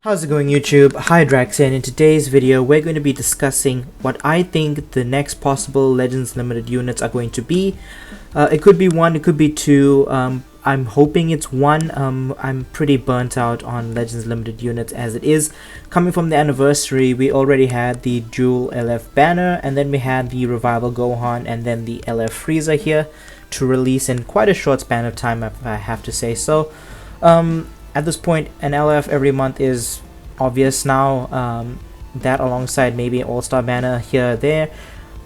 How's it going, YouTube? Hi Drax, and in today's video we're going to be discussing what I think the next possible Legends Limited units are going to be. It could be one, it could be two. I'm hoping it's one. I'm pretty burnt out on Legends Limited units as it is. Coming from the anniversary, we already had the dual LF banner, and then we had the Revival Gohan, and then the LF Frieza here to release in quite a short span of time, if I have to say so. At this point, an LF every month is obvious now. That alongside maybe an all-star banner here or there.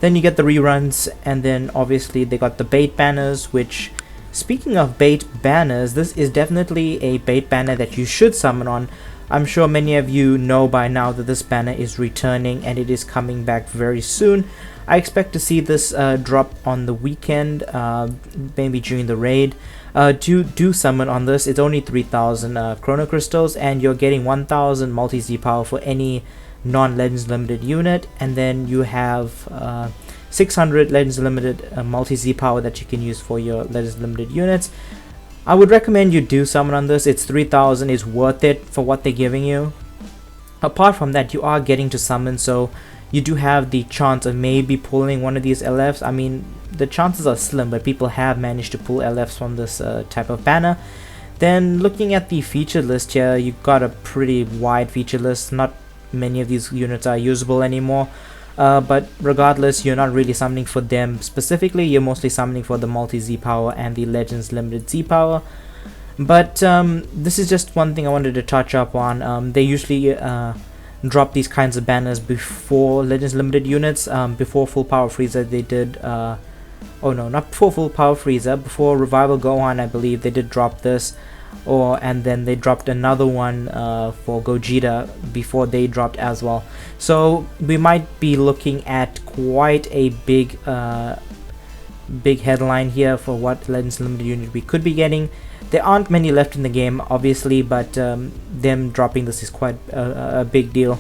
Then you get the reruns, and then obviously they got the bait banners, which, speaking of bait banners, this is definitely a bait banner that you should summon on. I'm sure many of you know by now that this banner is returning and it is coming back very soon. I expect to see this drop on the weekend, maybe during the raid. Do summon on this. It's only 3,000 Chrono Crystals, and you're getting 1,000 multi-Z power for any non-Legends Limited unit, and then you have 600 Legends Limited multi-Z power that you can use for your Legends Limited units. I would recommend you do summon on this. It's 3,000, it's worth it for what they're giving you. Apart from that, you are getting to summon, so you do have the chance of maybe pulling one of these LFs. I mean, the chances are slim, but people have managed to pull LFs from this type of banner. Then looking at the feature list here, you got a pretty wide feature list. Not many of these units are usable anymore, but regardless, you're not really summoning for them specifically. You're mostly summoning for the multi-Z power and the Legends Limited Z power. But this is just one thing I wanted to touch up on. They usually drop these kinds of banners before Legends Limited units. Before Full Power Frieza they did, oh no, not before Full Power Frieza, before Revival Gohan I believe they did drop this, and then they dropped another one for Gogeta before they dropped as well. So we might be looking at quite a big headline here for what Legends Limited unit we could be getting. There aren't many left in the game, obviously, but them dropping this is quite a big deal.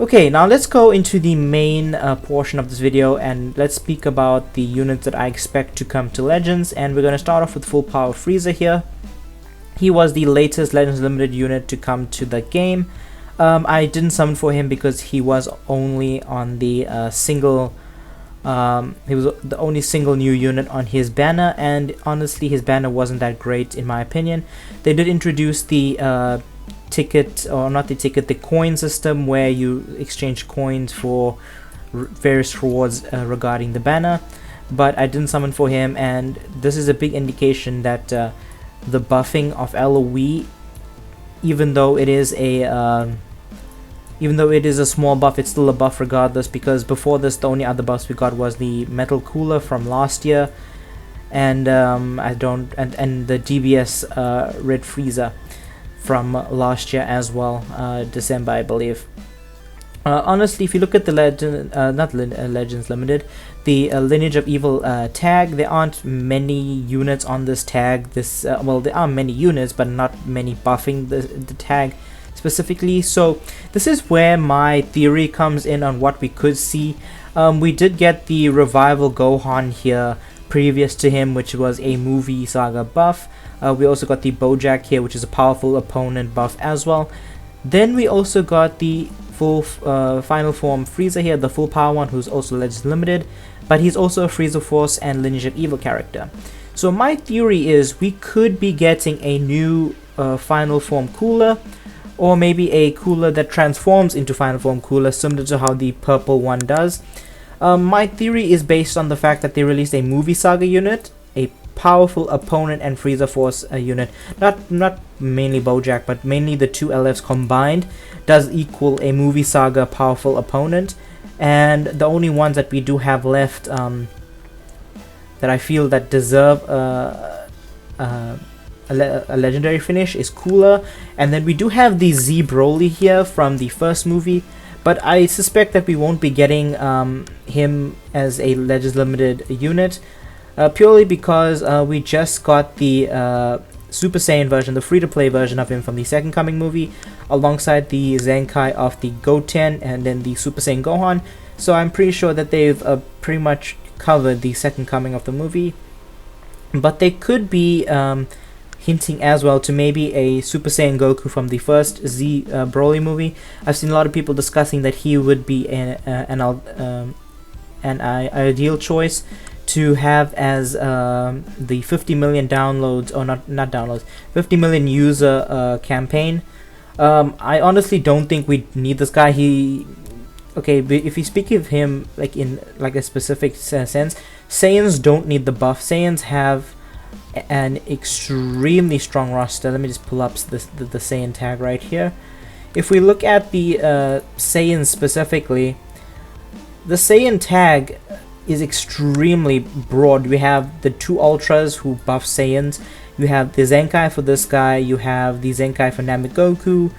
Okay, now let's go into the main portion of this video, and let's speak about the units that I expect to come to Legends. And we're going to start off with Full Power Frieza here. He was the latest Legends Limited unit to come to the game. I didn't summon for him because he was only on the single. He was the only single new unit on his banner, and honestly his banner wasn't that great in my opinion. They did introduce the ticket, or not the ticket, the coin system, where you exchange coins for various rewards regarding the banner, but I didn't summon for him, and this is a big indication that the buffing of LOE, even though it is a small buff, it's still a buff regardless, because before this the only other buffs we got was the Metal Cooler from last year, and the DBS Red Frieza from last year as well, December I believe. Honestly, if you look at the Legends Limited, the Lineage of Evil tag, there aren't many units on this tag. Well, there are many units, but not many buffing the tag specifically. So this is where my theory comes in on what we could see. We did get the Revival Gohan here previous to him, which was a movie saga buff. We also got the Bojack here, which is a powerful opponent buff as well. Then we also got the full final form Frieza here, the full power one, who's also Legends Limited, but he's also a Frieza Force and Lineage of Evil character. So my theory is we could be getting a new final form Cooler, or maybe a Cooler that transforms into Final Form Cooler, similar to how the purple one does. My theory is based on the fact that they released a movie saga unit, a powerful opponent and Frieza Force unit. Not mainly Bojack, but mainly the two LFs combined does equal a movie saga powerful opponent. And the only ones that we do have left that I feel that deserve a legendary finish is Cooler, and then we do have the Z Broly here from the first movie, but I suspect that we won't be getting him as a Legends Limited unit, purely because we just got the Super Saiyan version, the free-to-play version of him from the Second Coming movie, alongside the Zenkai of the Goten and then the Super Saiyan Gohan. So I'm pretty sure that they've pretty much covered the Second Coming of the movie, but they could be hinting as well to maybe a Super Saiyan Goku from the first Z Broly movie. I've seen a lot of people discussing that he would be an ideal choice to have as the 50 million downloads, or not downloads, 50 million user campaign. I honestly don't think we need this guy. Okay, but if you speak of him like in like a specific sense, Saiyans don't need the buff. Saiyans have an extremely strong roster. Let me just pull up the Saiyan tag right here. If we look at the Saiyans specifically, the Saiyan tag is extremely broad. We have the 2 Ultras who buff Saiyans. You have the Zenkai for this guy. You have the Zenkai for Namegoku.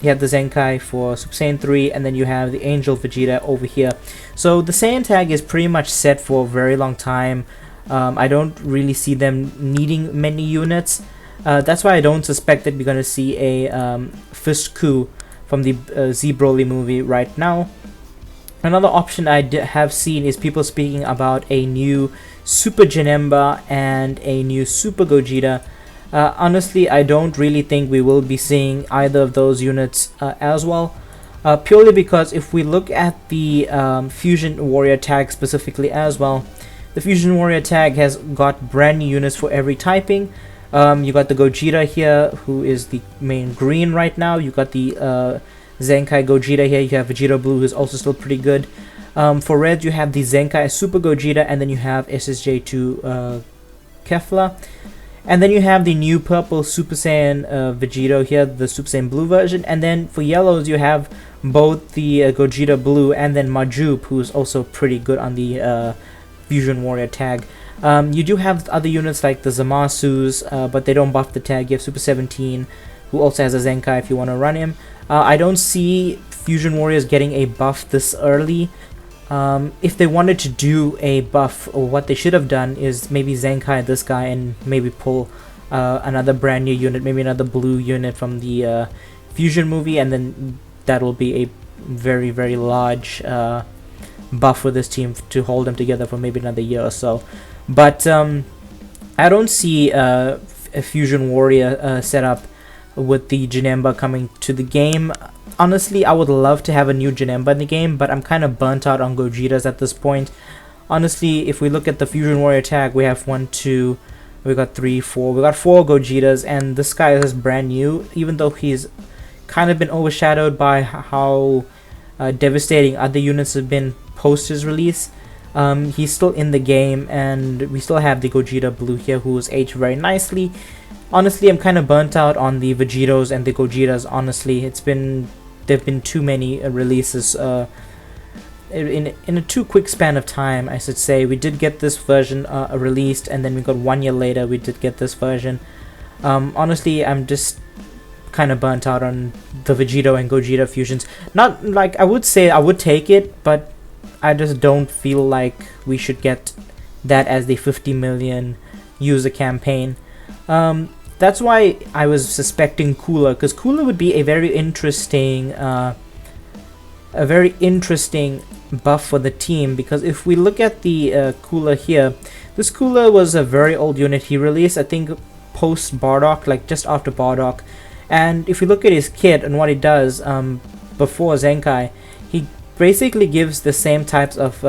You have the Zenkai for Super Saiyan 3, and then you have the Angel Vegeta over here. So the Saiyan tag is pretty much set for a very long time. I don't really see them needing many units. That's why I don't suspect that we're going to see a Fist Coup from the Z Broly movie right now. Another option I have seen is people speaking about a new Super Janemba and a new Super Gogeta. Honestly, I don't really think we will be seeing either of those units as well. Purely because if we look at the Fusion Warrior tag specifically as well, the Fusion Warrior tag has got brand new units for every typing. You got the Gogeta here, who is the main green right now. You got the Zenkai Gogeta here. You have Vegeta Blue, who is also still pretty good. For red, you have the Zenkai Super Gogeta, and then you have SSJ2 Kefla. And then you have the new purple Super Saiyan Vegeta here, the Super Saiyan Blue version. And then for yellows, you have both the Gogeta Blue and then Majub, who is also pretty good on the Fusion Warrior tag. You do have other units like the Zamasus, but they don't buff the tag. You have Super 17, who also has a Zenkai if you want to run him. I don't see Fusion Warriors getting a buff this early. If they wanted to do a buff, or what they should have done is maybe Zenkai this guy and maybe pull another brand new unit, maybe another blue unit from the Fusion movie, and then that'll be a very, very large buff for this team to hold them together for maybe another year or so. But I don't see a Fusion Warrior setup with the Janemba coming to the game. Honestly, I would love to have a new Janemba in the game, but I'm kind of burnt out on Gogetas at this point. Honestly, if we look at the Fusion Warrior tag, we have 1, 2, we got 3, 4, we got 4 Gogetas, and this guy is brand new, even though he's kind of been overshadowed by how devastating other units have been post his release. He's still in the game, and we still have the Gogeta Blue here, who is aged very nicely. Honestly, I'm kind of burnt out on the Vegetos and the Gogetas. Honestly, there've been too many releases in a too quick span of time, I should say. We did get this version released, and then we got 1 year later we did get this version. Honestly, I'm just kind of burnt out on the Vegeto and Gogeta fusions. Not like I would say I would take it, but I just don't feel like we should get that as the 50 million user campaign. That's why I was suspecting Cooler, because Cooler would be a very interesting buff for the team. Because if we look at the Cooler here, this Cooler was a very old unit. He released, I think, post Bardock, like just after Bardock. And if you look at his kit and what he does before Zenkai, he basically gives the same types of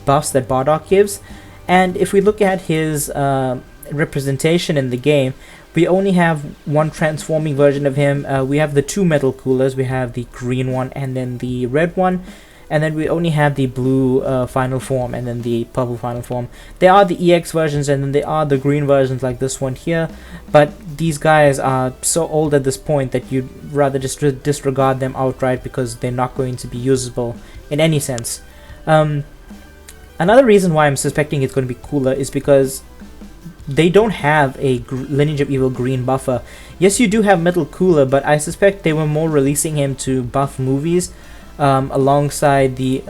buffs that Bardock gives. And if we look at his representation in the game, we only have one transforming version of him. We have the 2 metal coolers. We have the green one and then the red one, and then we only have the blue final form and then the purple final form. There are the EX versions, and then there are the green versions like this one here, but these guys are so old at this point that you'd rather just disregard them outright because they're not going to be usable in any sense. Another reason why I'm suspecting it's going to be Cooler is because they don't have a Lineage of Evil green buffer. Yes, you do have Metal Cooler, but I suspect they were more releasing him to buff movies alongside the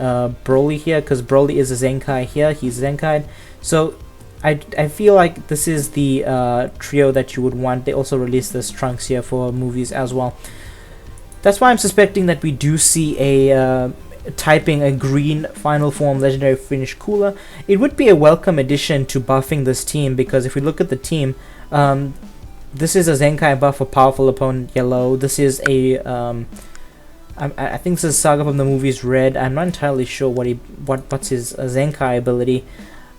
Broly here, because Broly is a Zenkai here. He's Zenkai. So I feel like this is the trio that you would want. They also released this Trunks here for movies as well. That's why I'm suspecting that we do see a typing a green final form legendary finish Cooler. It would be a welcome addition to buffing this team, because if we look at the team, This is a Zenkai buff for powerful opponent yellow. This is a I think this is Saga from the movies Red. I'm not entirely sure what's his Zenkai ability.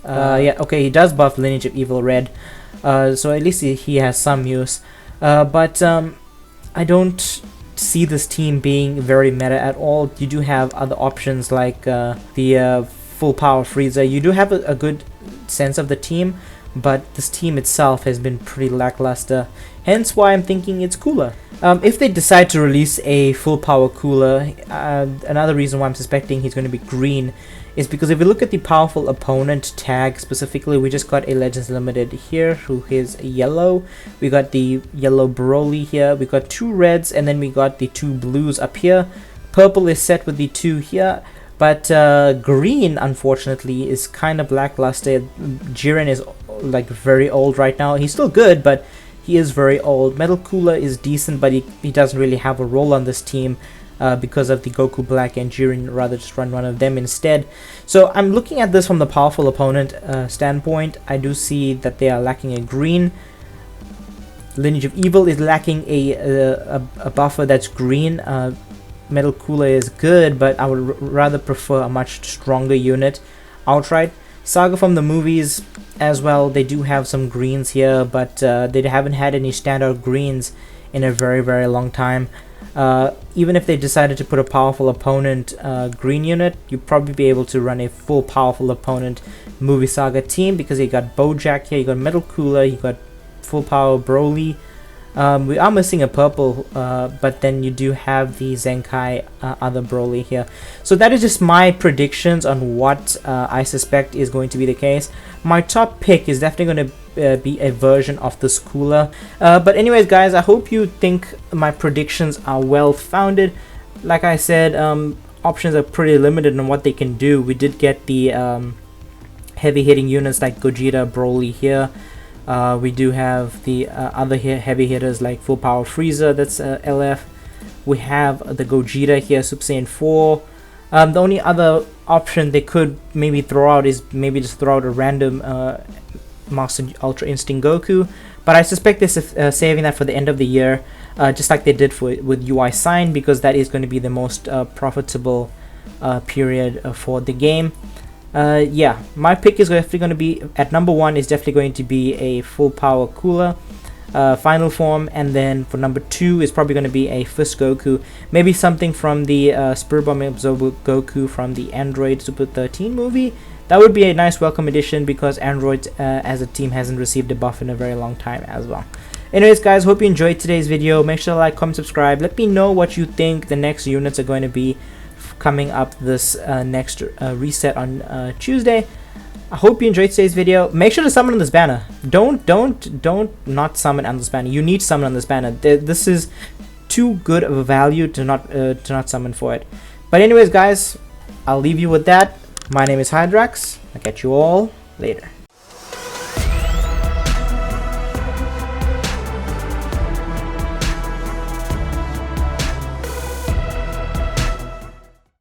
Yeah, okay, he does buff Lineage of Evil Red, so at least he has some use. But I don't see this team being very meta at all. You do have other options like the full power Frieza. You do have a good sense of the team, but this team itself has been pretty lackluster, hence why I'm thinking it's cooler. If they decide to release a full power cooler, another reason why I'm suspecting he's going to be green is because if we look at the powerful opponent tag specifically, we just got a Legends Limited here who is yellow. We got the yellow Broly here, we got 2 reds, and then we got the 2 blues up here. Purple is set with the 2 here, but green unfortunately is kind of lackluster. Jiren is like very old right now. He's still good, but he is very old. Metal Cooler is decent, but he doesn't really have a role on this team because of the Goku Black and Jiren. Rather just run one of them instead. So I'm looking at this from the powerful opponent standpoint. I do see that they are lacking a green. Lineage of Evil is lacking a buffer that's green. Metal Cooler is good, but I would rather prefer a much stronger unit outright. Saga from the movies as well, they do have some greens here, but they haven't had any standout greens in a very long time. Even if they decided to put a powerful opponent green unit, you'd probably be able to run a full powerful opponent movie Saga team, because you got Bojack here, you got Metal Cooler, you got full power Broly. We are missing a purple, but then you do have the Zenkai other Broly here. So that is just my predictions on what I suspect is going to be the case. My top pick is definitely going to be a version of this cooler. But anyways guys, I hope you think my predictions are well founded. Like I said, options are pretty limited on what they can do. We did get the heavy hitting units like Gogeta, Broly here. We do have the other heavy hitters like full power Frieza, that's LF. We have the Gogeta here, Super Saiyan 4. The only other option they could maybe throw out is maybe just throw out a random Master Ultra Instinct Goku, but I suspect they're saving that for the end of the year, just like they did with UI Sign, because that is going to be the most profitable period for the game. Yeah, my pick is definitely going to be, at number 1 is definitely going to be a full power cooler final form, and then for number 2 is probably going to be a Fist Goku, maybe something from the Spirit Bomb Absorber Goku from the Android Super 13 movie. That would be a nice welcome addition, because Android as a team hasn't received a buff in a very long time as well. Anyways guys, hope you enjoyed today's video. Make sure to like, comment, subscribe. Let me know what you think the next units are going to be coming up this next reset on Tuesday. I hope you enjoyed today's video. Make sure to summon on this banner. Don't not summon on this banner. You need to summon on this banner. This is too good of a value to not summon for it. But anyways guys, I'll leave you with that. My name is Hydrax. I'll catch you all later.